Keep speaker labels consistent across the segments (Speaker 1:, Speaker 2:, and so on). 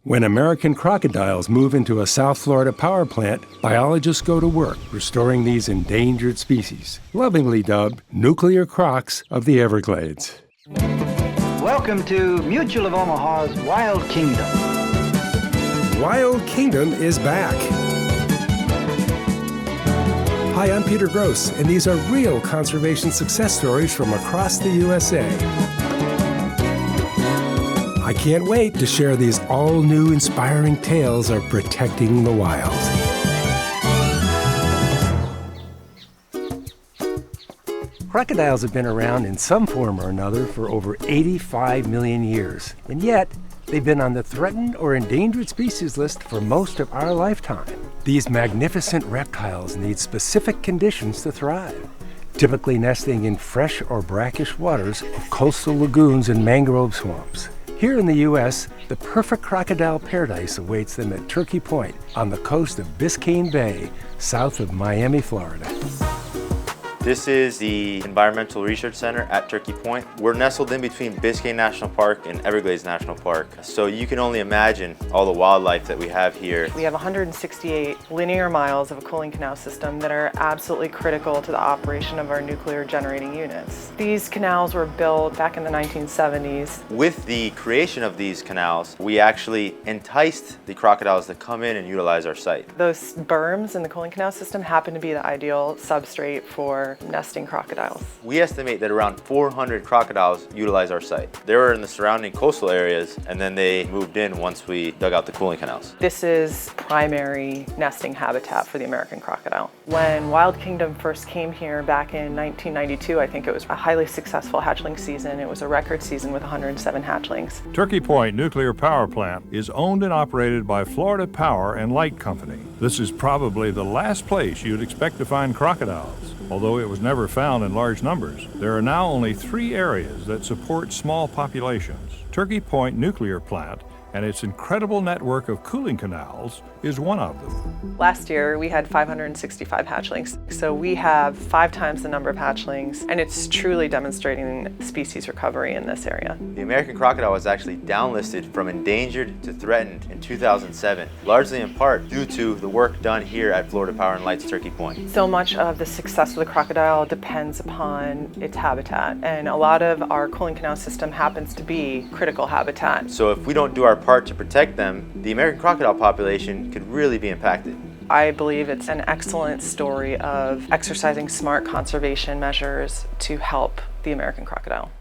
Speaker 1: When American crocodiles move into a South Florida power plant, biologists go to work restoring these endangered species, lovingly dubbed nuclear crocs of the Everglades.
Speaker 2: Welcome to Mutual of Omaha's Wild Kingdom.
Speaker 1: Wild Kingdom is back. Hi, I'm Peter Gros, and these are real conservation success stories from across the USA. I can't wait to share these all-new inspiring tales of protecting the wild. Crocodiles have been around in some form or another for over 85 million years, and yet they've been on the threatened or endangered species list for most of our lifetime. These magnificent reptiles need specific conditions to thrive, typically nesting in fresh or brackish waters of coastal lagoons and mangrove swamps. Here in the U.S., the perfect crocodile paradise awaits them at Turkey Point on the coast of Biscayne Bay, south of Miami, Florida.
Speaker 3: This is the Environmental Research Center at Turkey Point. We're nestled in between Biscayne National Park and Everglades National Park. So you can only imagine all the wildlife that we have here.
Speaker 4: We have 168 linear miles of a cooling canal system that are absolutely critical to the operation of our nuclear generating units. These canals were built back in the 1970s.
Speaker 3: With the creation of these canals, we actually enticed the crocodiles to come in and utilize our site.
Speaker 4: Those berms in the cooling canal system happen to be the ideal substrate for nesting crocodiles.
Speaker 3: We estimate that around 400 crocodiles utilize our site. They were in the surrounding coastal areas, and then they moved in once we dug out the cooling canals.
Speaker 4: This is primary nesting habitat for the American crocodile. When Wild Kingdom first came here back in 1992, I think it was a highly successful hatchling season. It was a record season with 107 hatchlings.
Speaker 5: Turkey Point Nuclear Power Plant is owned and operated by Florida Power and Light Company. This is probably the last place you'd expect to find crocodiles. Although it was never found in large numbers, there are now only 3 areas that support small populations. Turkey Point Nuclear Plant and its incredible network of cooling canals is one of them.
Speaker 4: Last year we had 565 hatchlings, so we have 5 times the number of hatchlings, and it's truly demonstrating species recovery in this area.
Speaker 3: The American crocodile was actually downlisted from endangered to threatened in 2007, largely in part due to the work done here at Florida Power and Light's Turkey Point.
Speaker 4: So much of the success of the crocodile depends upon its habitat, and a lot of our cooling canal system happens to be critical habitat.
Speaker 3: So if we don't do our part to protect them, the American crocodile population could really be impacted.
Speaker 4: I believe it's an excellent story of exercising smart conservation measures to help the American crocodile.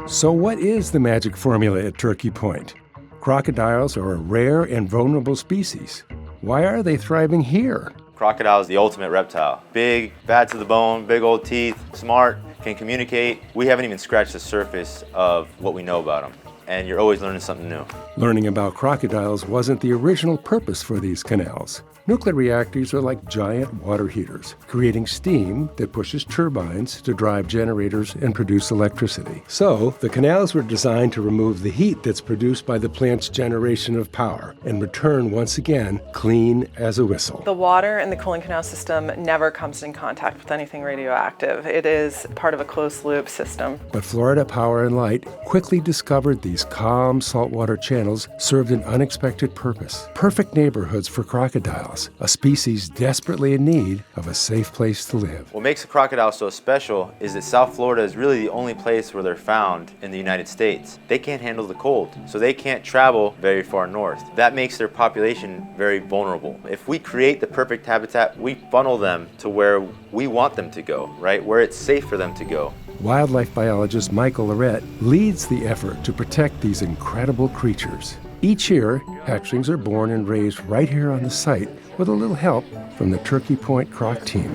Speaker 1: So what is the magic formula at Turkey Point? Crocodiles are a rare and vulnerable species. Why are they thriving here?
Speaker 3: Crocodile is the ultimate reptile. Big, bad to the bone, big old teeth, smart, can communicate. We haven't even scratched the surface of what we know about them. And you're always learning something new.
Speaker 1: Learning about crocodiles wasn't the original purpose for these canals. Nuclear reactors are like giant water heaters, creating steam that pushes turbines to drive generators and produce electricity. So, the canals were designed to remove the heat that's produced by the plant's generation of power and return once again clean as a whistle.
Speaker 4: The water in the cooling canal system never comes in contact with anything radioactive. It is part of a closed loop system.
Speaker 1: But Florida Power and Light quickly discovered these calm saltwater channels served an unexpected purpose. Perfect neighborhoods for crocodiles, a species desperately in need of a safe place to live.
Speaker 3: What makes a crocodile so special is that South Florida is really the only place where they're found in the United States. They can't handle the cold, so they can't travel very far north. That makes their population very vulnerable. If we create the perfect habitat, we funnel them to where we want them to go, right? Where it's safe for them to go.
Speaker 1: Wildlife biologist Michael Lorette leads the effort to protect these incredible creatures. Each year, hatchlings are born and raised right here on the site with a little help from the Turkey Point Croc Team.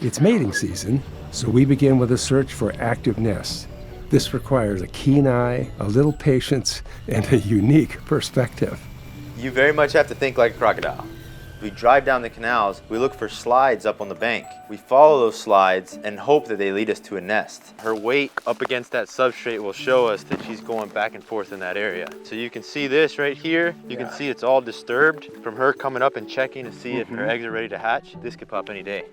Speaker 1: It's mating season, so we begin with a search for active nests. This requires a keen eye, a little patience, and a unique perspective.
Speaker 3: You very much have to think like a crocodile. We drive down the canals, we look for slides up on the bank. We follow those slides and hope that they lead us to a nest. Her weight up against that substrate will show us that she's going back and forth in that area. So you can see this right here. You can see it's all disturbed from her coming up and checking to see if her eggs are ready to hatch. This could pop any day.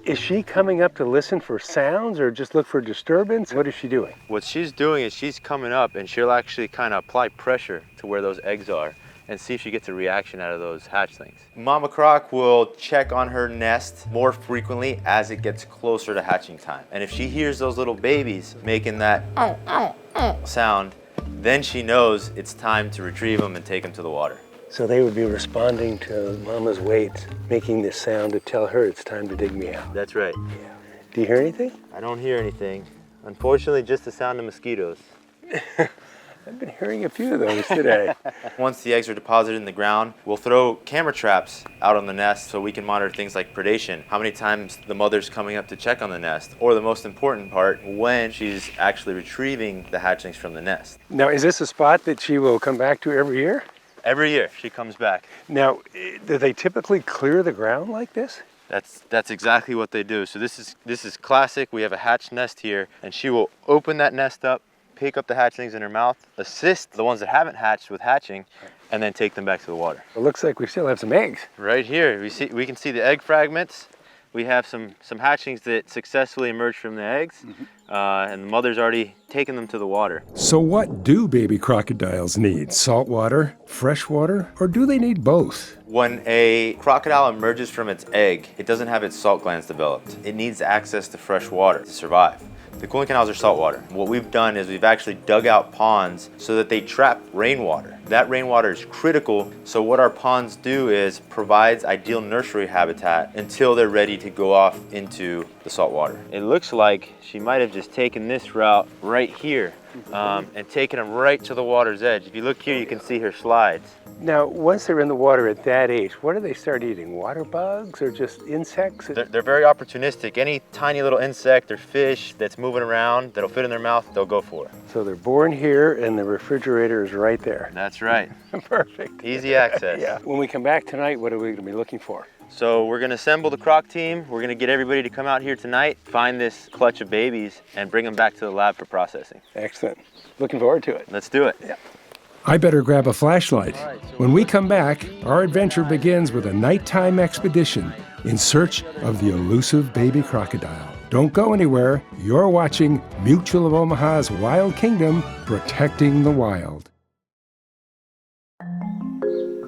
Speaker 1: Is she coming up to listen for sounds or just look for disturbance? What is she doing?
Speaker 3: What she's doing is she's coming up and she'll actually kind of apply pressure to where those eggs are and see if she gets a reaction out of those hatchlings. Mama Croc will check on her nest more frequently as it gets closer to hatching time. And if she hears those little babies making that sound, then she knows it's time to retrieve them and take them to the water.
Speaker 1: So they would be responding to Mama's weight, making this sound to tell her it's time to dig me out.
Speaker 3: That's right.
Speaker 1: Yeah. Do you hear anything?
Speaker 3: I don't hear anything. Unfortunately, just the sound of mosquitoes.
Speaker 1: I've been hearing a few of those today.
Speaker 3: Once the eggs are deposited in the ground, we'll throw camera traps out on the nest so we can monitor things like predation, how many times the mother's coming up to check on the nest, or the most important part, when she's actually retrieving the hatchlings from the nest.
Speaker 1: Now, is this a spot that she will come back to every year?
Speaker 3: Every year she comes back.
Speaker 1: Now, do they typically clear the ground like this?
Speaker 3: That's exactly what they do. So this is classic. We have a hatched nest here, and she will open that nest up, pick up the hatchlings in her mouth, assist the ones that haven't hatched with hatching, and then take them back to the water.
Speaker 1: It looks like we still have some eggs.
Speaker 3: Right here, we can see the egg fragments. We have some hatchlings that successfully emerged from the eggs, and the mother's already taken them to the water.
Speaker 1: So what do baby crocodiles need? Salt water, fresh water, or do they need both?
Speaker 3: When a crocodile emerges from its egg, it doesn't have its salt glands developed. It needs access to fresh water to survive. The cooling canals are saltwater. What we've done is we've actually dug out ponds so that they trap rainwater. That rainwater is critical, so what our ponds do is provides ideal nursery habitat until they're ready to go off into the saltwater. It looks like she might have just taken this route right here and taken them right to the water's edge. If you look here, you can see her slides.
Speaker 1: Now, once they're in the water at that age, what do they start eating? Water bugs or just insects?
Speaker 3: They're very opportunistic. Any tiny little insect or fish that's moving around that'll fit in their mouth, they'll go for.
Speaker 1: So they're born here and the refrigerator is right there.
Speaker 3: That's right.
Speaker 1: Perfect.
Speaker 3: Easy access.
Speaker 1: Yeah. When we come back tonight, what are we going to be looking for?
Speaker 3: So we're gonna assemble the Croc team. We're gonna get everybody to come out here tonight, find this clutch of babies, and bring them back to the lab for processing.
Speaker 1: Excellent. Looking forward to it.
Speaker 3: Let's do it.
Speaker 1: Yeah. I better grab a flashlight. When we come back, our adventure begins with a nighttime expedition in search of the elusive baby crocodile. Don't go anywhere. You're watching Mutual of Omaha's Wild Kingdom, protecting the wild.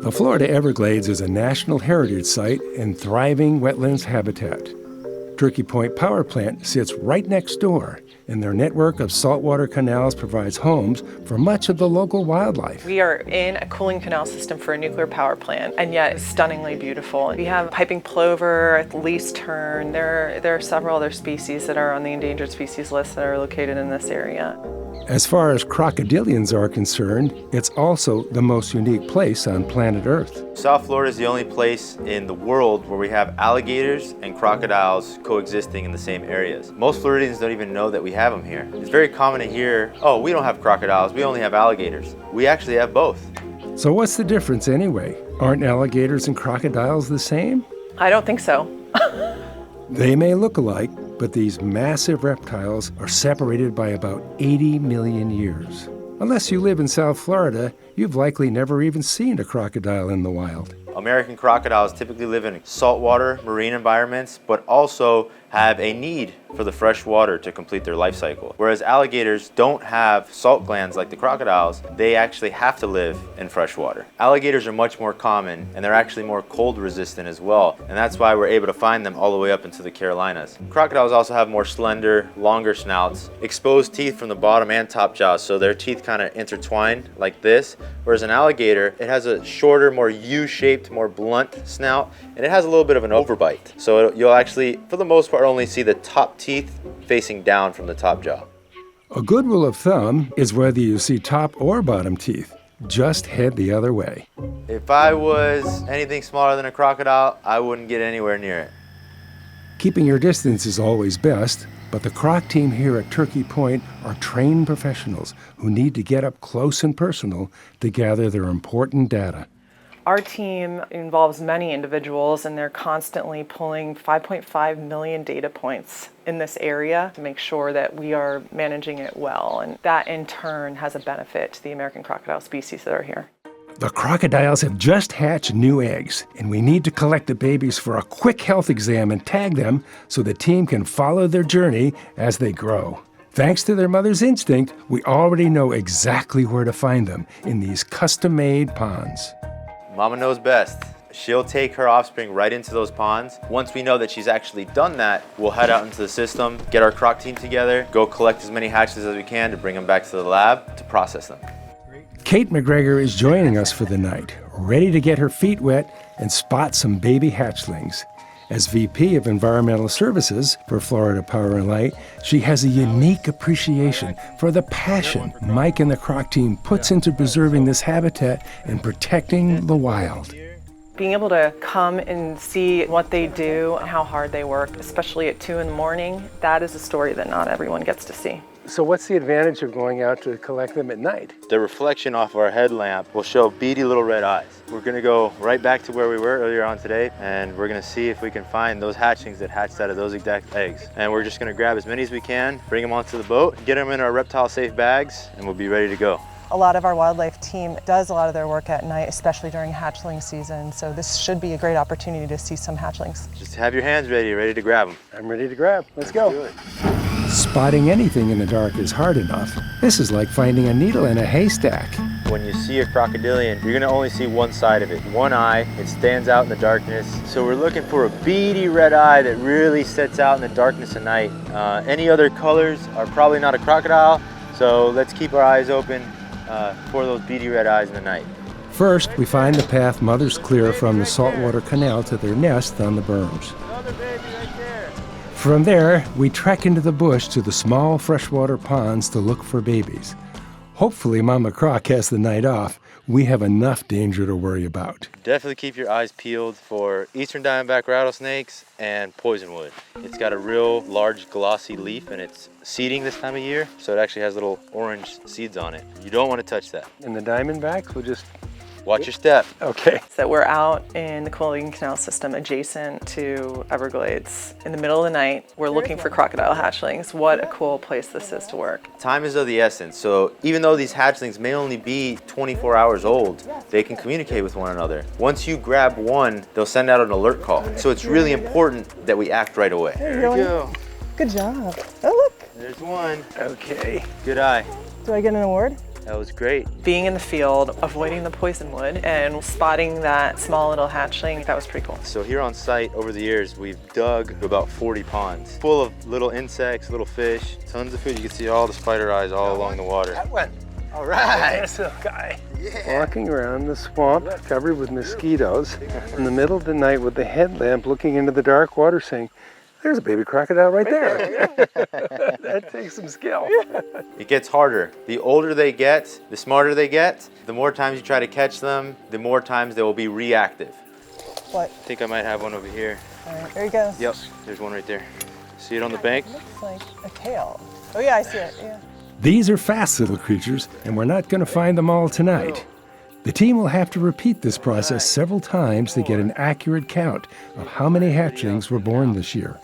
Speaker 1: The Florida Everglades is a National Heritage Site and thriving wetlands habitat. Turkey Point Power Plant sits right next door, and their network of saltwater canals provides homes for much of the local wildlife.
Speaker 4: We are in a cooling canal system for a nuclear power plant, and yet it's stunningly beautiful. We have piping plover, least tern. There are several other species that are on the endangered species list that are located in this area.
Speaker 1: As far as crocodilians are concerned, it's also the most unique place on planet Earth.
Speaker 3: South Florida is the only place in the world where we have alligators and crocodiles coexisting in the same areas. Most Floridians don't even know that we have them here. It's very common to hear, oh, we don't have crocodiles, we only have alligators. We actually have both.
Speaker 1: So what's the difference anyway? Aren't alligators and crocodiles the same?
Speaker 4: I don't think so.
Speaker 1: They may look alike, but these massive reptiles are separated by about 80 million years. Unless you live in South Florida, you've likely never even seen a crocodile in the wild.
Speaker 3: American crocodiles typically live in saltwater marine environments, but also have a need for the fresh water to complete their life cycle. Whereas alligators don't have salt glands like the crocodiles, they actually have to live in fresh water. Alligators are much more common, and they're actually more cold resistant as well, and that's why we're able to find them all the way up into the Carolinas. Crocodiles also have more slender, longer snouts, exposed teeth from the bottom and top jaws, so their teeth kind of intertwine like this, whereas an alligator, it has a shorter, more U-shaped, more blunt snout, and it has a little bit of an overbite. So you'll actually, for the most part, only see the top teeth facing down from the top jaw.
Speaker 1: A good rule of thumb is whether you see top or bottom teeth, just head the other way.
Speaker 3: If I was anything smaller than a crocodile, I wouldn't get anywhere near it.
Speaker 1: Keeping your distance is always best, but the Croc team here at Turkey Point are trained professionals who need to get up close and personal to gather their important data.
Speaker 4: Our team involves many individuals, and they're constantly pulling 5.5 million data points in this area to make sure that we are managing it well, and that in turn has a benefit to the American crocodile species that are here.
Speaker 1: The crocodiles have just hatched new eggs, and we need to collect the babies for a quick health exam and tag them so the team can follow their journey as they grow. Thanks to their mother's instinct, we already know exactly where to find them in these custom-made ponds.
Speaker 3: Mama knows best. She'll take her offspring right into those ponds. Once we know that she's actually done that, we'll head out into the system, get our Croc team together, go collect as many hatches as we can to bring them back to the lab to process them.
Speaker 1: Kate McGregor is joining us for the night, ready to get her feet wet and spot some baby hatchlings. As VP of Environmental Services for Florida Power and Light, she has a unique appreciation for the passion Mike and the Croc team puts into preserving this habitat and protecting the wild.
Speaker 4: Being able to come and see what they do and how hard they work, especially at 2 in the morning, that is a story that not everyone gets to see.
Speaker 1: So what's the advantage of going out to collect them at night?
Speaker 3: The reflection off our headlamp will show beady little red eyes. We're gonna go right back to where we were earlier on today, and we're gonna see if we can find those hatchlings that hatched out of those exact eggs. And we're just gonna grab as many as we can, bring them onto the boat, get them in our reptile safe bags, and we'll be ready to go.
Speaker 4: A lot of our wildlife team does a lot of their work at night, especially during hatchling season, so this should be a great opportunity to see some hatchlings.
Speaker 3: Just have your hands ready to grab them.
Speaker 1: I'm ready to grab. Let's go. Spotting anything in the dark is hard enough. This is like finding a needle in a haystack.
Speaker 3: When you see a crocodilian, you're gonna only see one side of it, one eye. It stands out in the darkness. So we're looking for a beady red eye that really sets out in the darkness at night. Any other colors are probably not a crocodile, so let's keep our eyes open for those beady red eyes in the night.
Speaker 1: First, we find the path mothers clear from the saltwater canal to their nest on the berms. From there, we trek into the bush to the small freshwater ponds to look for babies. Hopefully, Mama Croc has the night off. We have enough danger to worry about.
Speaker 3: Definitely keep your eyes peeled for eastern diamondback rattlesnakes and poisonwood. It's got a real large glossy leaf and it's seeding this time of year, so it actually has little orange seeds on it. You don't want to touch that.
Speaker 1: And the diamondbacks will just...
Speaker 3: Watch your step.
Speaker 1: Okay.
Speaker 4: So we're out in the Quilligan Canal system adjacent to Everglades. In the middle of the night, we're looking for crocodile hatchlings. What a cool place this is to work.
Speaker 3: Time is of the essence, so even though these hatchlings may only be 24 hours old, they can communicate with one another. Once you grab one, they'll send out an alert call. So it's really important that we act right away.
Speaker 4: There we go. Good job. Oh, look.
Speaker 3: There's one.
Speaker 1: Okay.
Speaker 3: Good eye.
Speaker 4: Do I get an award?
Speaker 3: That was great.
Speaker 4: Being in the field, avoiding the poisonwood, and spotting that small little hatchling, that was pretty cool.
Speaker 3: So here on site, over the years, we've dug about 40 ponds, full of little insects, little fish, tons of food. You can see all the spider eyes all along the water.
Speaker 1: That one.
Speaker 3: All right.
Speaker 1: There's a guy. Yeah. Walking around the swamp covered with mosquitoes in the middle of the night with the headlamp looking into the dark water saying, there's a baby crocodile right there. That takes some skill.
Speaker 3: It gets harder. The older they get, the smarter they get, the more times you try to catch them, the more times they will be reactive.
Speaker 4: What?
Speaker 3: I think I might have one over here.
Speaker 4: All right, there he goes.
Speaker 3: Yep, there's one right there. See it on the bank?
Speaker 4: Looks like a tail. Oh yeah, I see it, yeah.
Speaker 1: These are fast little creatures, and we're not going to find them all tonight. The team will have to repeat this process several times to get an accurate count of how many hatchlings were born this year.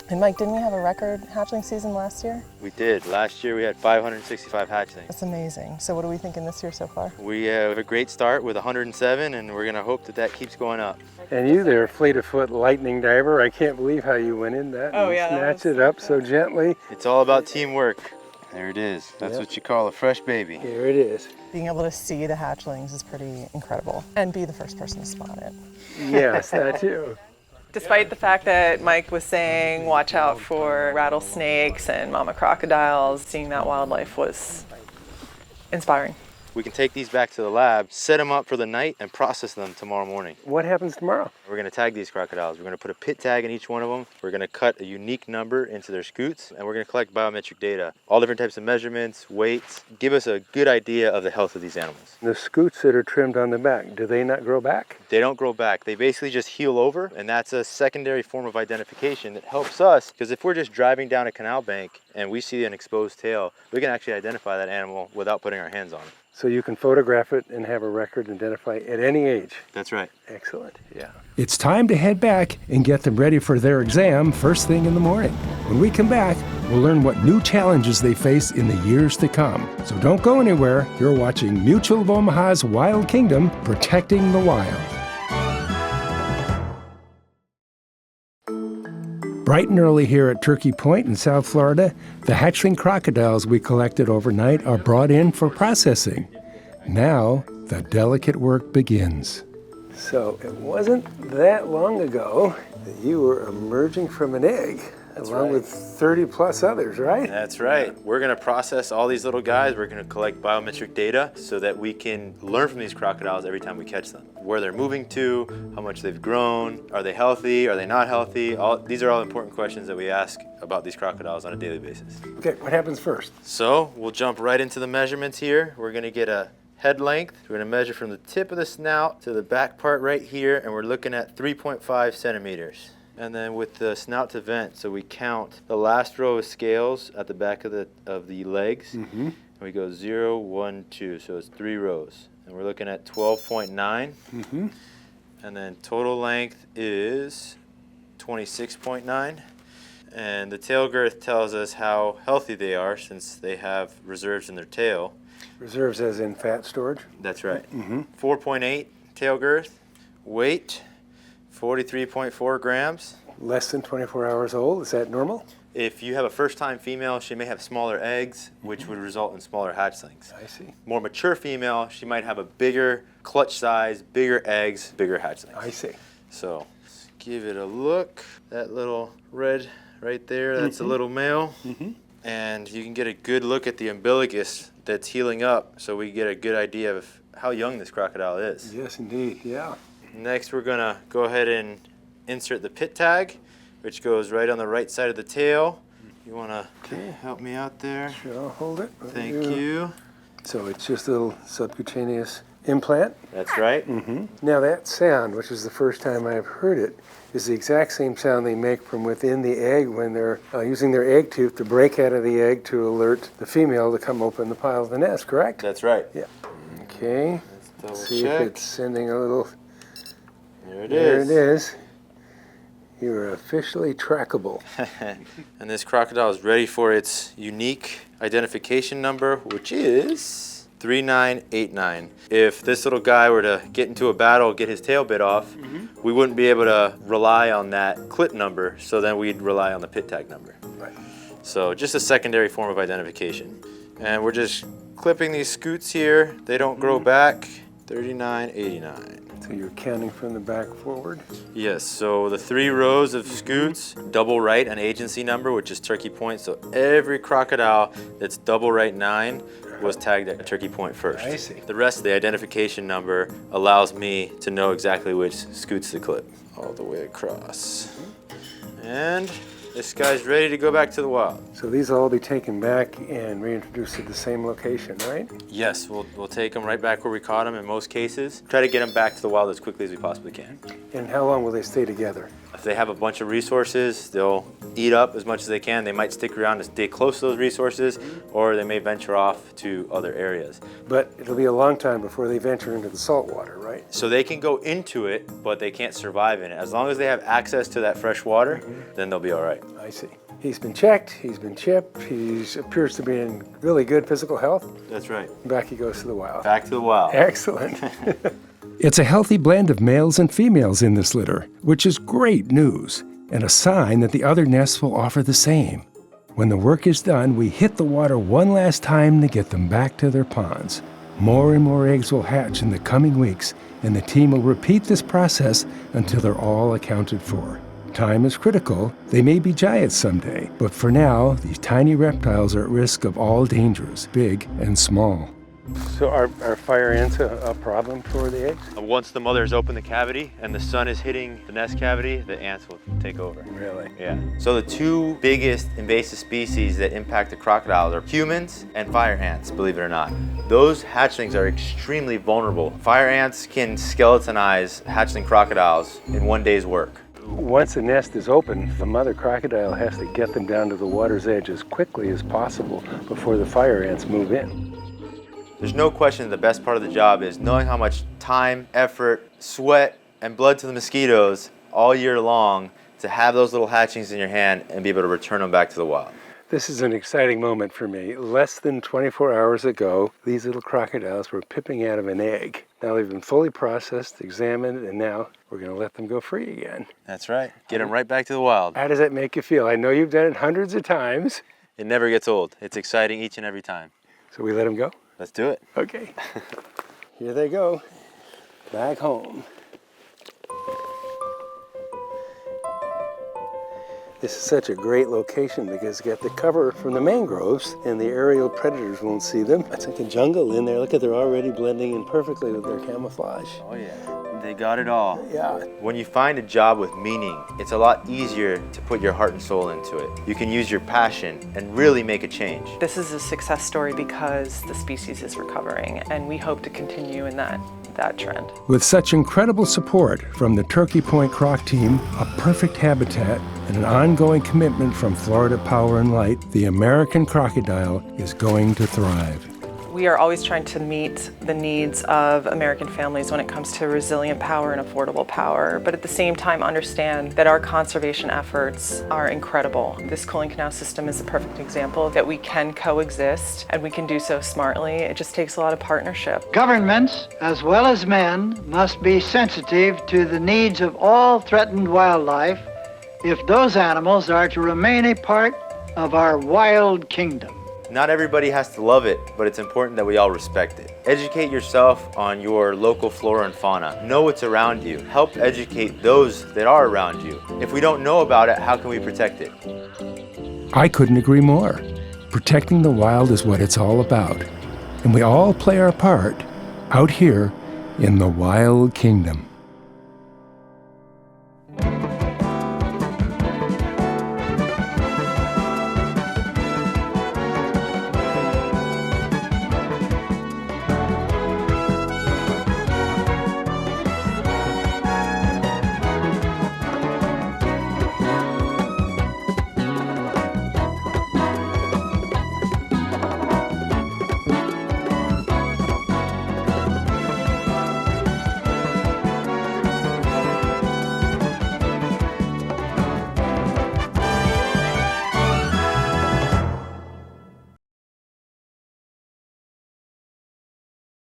Speaker 4: And Mike, didn't we have a record hatchling season last year?
Speaker 3: We did. Last year we had 565 hatchlings.
Speaker 4: That's amazing. So what are we thinking this year so far?
Speaker 3: We have a great start with 107, and we're going to hope that that keeps going up.
Speaker 1: And you there, fleet-of-foot lightning diver, I can't believe how you went in that and snatched it up so gently.
Speaker 3: It's all about teamwork. There it is. That's what you call a fresh baby.
Speaker 1: Here it is.
Speaker 4: Being able to see the hatchlings is pretty incredible. And be the first person to spot it.
Speaker 1: Yes, that too.
Speaker 4: Despite the fact that Mike was saying watch out for rattlesnakes and mama crocodiles, seeing that wildlife was inspiring.
Speaker 3: We can take these back to the lab, set them up for the night, and process them tomorrow morning.
Speaker 1: What happens tomorrow?
Speaker 3: We're going to tag these crocodiles. We're going to put a pit tag in each one of them. We're going to cut a unique number into their scoots, and we're going to collect biometric data. All different types of measurements, weights, give us a good idea of the health of these animals.
Speaker 1: The scoots that are trimmed on the back, do they not grow back?
Speaker 3: They don't grow back. They basically just heel over, and that's a secondary form of identification that helps us, because if we're just driving down a canal bank and we see an exposed tail, we can actually identify that animal without putting our hands on it.
Speaker 1: So you can photograph it and have a record identify at any age.
Speaker 3: That's right.
Speaker 1: Excellent, yeah. It's time to head back and get them ready for their exam first thing in the morning. When we come back, we'll learn what new challenges they face in the years to come. So don't go anywhere. You're watching Mutual of Omaha's Wild Kingdom, Protecting the Wild. Bright and early here at Turkey Point in South Florida, the hatchling crocodiles we collected overnight are brought in for processing. Now, the delicate work begins. So it wasn't that long ago that you were emerging from an egg, along with 30 plus others, right?
Speaker 3: That's right. We're going to process all these little guys. We're going to collect biometric data so that we can learn from these crocodiles every time we catch them. Where they're moving to, how much they've grown, are they healthy, are they not healthy? These are all important questions that we ask about these crocodiles on a daily basis.
Speaker 1: Okay, what happens first?
Speaker 3: So we'll jump right into the measurements here. We're going to get a head length. We're going to measure from the tip of the snout to the back part right here, and we're looking at 3.5 centimeters. And then with the snout to vent, so we count the last row of scales at the back of the legs. And we go 0, 1, 2, so it's 3 rows. And we're looking at 12.9. And then total length is 26.9. And the tail girth tells us how healthy they are since they have reserves in their tail.
Speaker 1: Reserves as in fat storage?
Speaker 3: That's right. 4.8 tail girth. Weight, 43.4 grams.
Speaker 1: Less than 24 hours old, is that normal?
Speaker 3: If you have a first-time female, she may have smaller eggs, which would result in smaller hatchlings.
Speaker 1: I see.
Speaker 3: More mature female, she might have a bigger clutch size, bigger eggs, bigger hatchlings.
Speaker 1: I see.
Speaker 3: So let's give it a look. That little red right there, that's a little male. And you can get a good look at the umbilicus that's healing up, so we get a good idea of how young this crocodile is.
Speaker 1: Yes, indeed, yeah.
Speaker 3: Next, we're gonna go ahead and insert the pit tag, which goes right on the right side of the tail. You wanna help me out there?
Speaker 1: Sure, I'll hold it.
Speaker 3: Thank you.
Speaker 1: So it's just a little subcutaneous implant.
Speaker 3: That's right.
Speaker 1: Now that sound, which is the first time I've heard it, is the exact same sound they make from within the egg when they're using their egg tooth to break out of the egg to alert the female to come open the pile of the nest, correct?
Speaker 3: That's right.
Speaker 1: Yeah. Okay.
Speaker 3: Let's
Speaker 1: See
Speaker 3: double
Speaker 1: if
Speaker 3: check.
Speaker 1: it's sending a little.
Speaker 3: There it
Speaker 1: There
Speaker 3: is.
Speaker 1: it is. You are officially trackable.
Speaker 3: And this crocodile is ready for its unique identification number, which is 3989. If this little guy were to get into a battle, get his tail bit off, we wouldn't be able to rely on that clip number, so then we'd rely on the pit tag number.
Speaker 1: Right.
Speaker 3: So just a secondary form of identification. And we're just clipping these scoots here. They don't grow back. 3989.
Speaker 1: So you're counting from the back forward?
Speaker 3: Yes, so the 3 rows of scoots, double right an agency number, which is Turkey Point. So every crocodile that's double right 9 was tagged at Turkey Point first.
Speaker 1: I see.
Speaker 3: The rest of the identification number allows me to know exactly which scoots to clip all the way across. And this guy's ready to go back to the wild.
Speaker 1: So these will all be taken back and reintroduced to the same location, right?
Speaker 3: Yes, we'll take them right back where we caught them in most cases. Try to get them back to the wild as quickly as we possibly can.
Speaker 1: And how long will they stay together?
Speaker 3: If they have a bunch of resources, they'll eat up as much as they can. They might stick around to stay close to those resources, or they may venture off to other areas.
Speaker 1: But it'll be a long time before they venture into the saltwater, right?
Speaker 3: So they can go into it, but they can't survive in it. As long as they have access to that fresh water, then they'll be all right.
Speaker 1: I see. He's been checked, he's been chipped, he appears to be in really good physical health.
Speaker 3: That's right.
Speaker 1: Back he goes to the wild.
Speaker 3: Back to the wild.
Speaker 1: Excellent. It's a healthy blend of males and females in this litter, which is great news, and a sign that the other nests will offer the same. When the work is done, we hit the water one last time to get them back to their ponds. More and more eggs will hatch in the coming weeks, and the team will repeat this process until they're all accounted for. Time is critical. They may be giants someday, but for now, these tiny reptiles are at risk of all dangers, big and small. So are fire ants a problem for the eggs?
Speaker 3: Once the mothers open the cavity and the sun is hitting the nest cavity, the ants will take over.
Speaker 1: Really?
Speaker 3: Yeah. So the 2 biggest invasive species that impact the crocodiles are humans and fire ants, believe it or not. Those hatchlings are extremely vulnerable. Fire ants can skeletonize hatchling crocodiles in 1 day's work.
Speaker 1: Once the nest is open, the mother crocodile has to get them down to the water's edge as quickly as possible before the fire ants move in.
Speaker 3: There's no question the best part of the job is knowing how much time, effort, sweat, and blood to the mosquitoes all year long to have those little hatchlings in your hand and be able to return them back to the wild.
Speaker 1: This is an exciting moment for me. Less than 24 hours ago, these little crocodiles were pipping out of an egg. Now they've been fully processed, examined, and now we're going to let them go free again.
Speaker 3: That's right. Get them right back to the wild.
Speaker 1: How does that make you feel? I know you've done it hundreds of times.
Speaker 3: It never gets old. It's exciting each and every time.
Speaker 1: So we let them go?
Speaker 3: Let's do it.
Speaker 1: Okay. Here they go. Back home. This is such a great location because it's got the cover from the mangroves and the aerial predators won't see them. It's like a jungle in there. Look at, they're already blending in perfectly with their camouflage.
Speaker 3: Oh yeah, they got it all.
Speaker 1: Yeah.
Speaker 3: When you find a job with meaning, it's a lot easier to put your heart and soul into it. You can use your passion and really make a change.
Speaker 4: This is a success story because the species is recovering, and we hope to continue in that trend.
Speaker 1: With such incredible support from the Turkey Point Croc Team, a perfect habitat, and an ongoing commitment from Florida Power and Light, the American crocodile is going to thrive.
Speaker 4: We are always trying to meet the needs of American families when it comes to resilient power and affordable power, but at the same time understand that our conservation efforts are incredible. This cooling canal system is a perfect example that we can coexist, and we can do so smartly. It just takes a lot of partnership.
Speaker 2: Governments, as well as men, must be sensitive to the needs of all threatened wildlife if those animals are to remain a part of our wild kingdom.
Speaker 3: Not everybody has to love it, but it's important that we all respect it. Educate yourself on your local flora and fauna. Know what's around you. Help educate those that are around you. If we don't know about it, how can we protect it?
Speaker 1: I couldn't agree more. Protecting the wild is what it's all about. And we all play our part out here in the Wild Kingdom.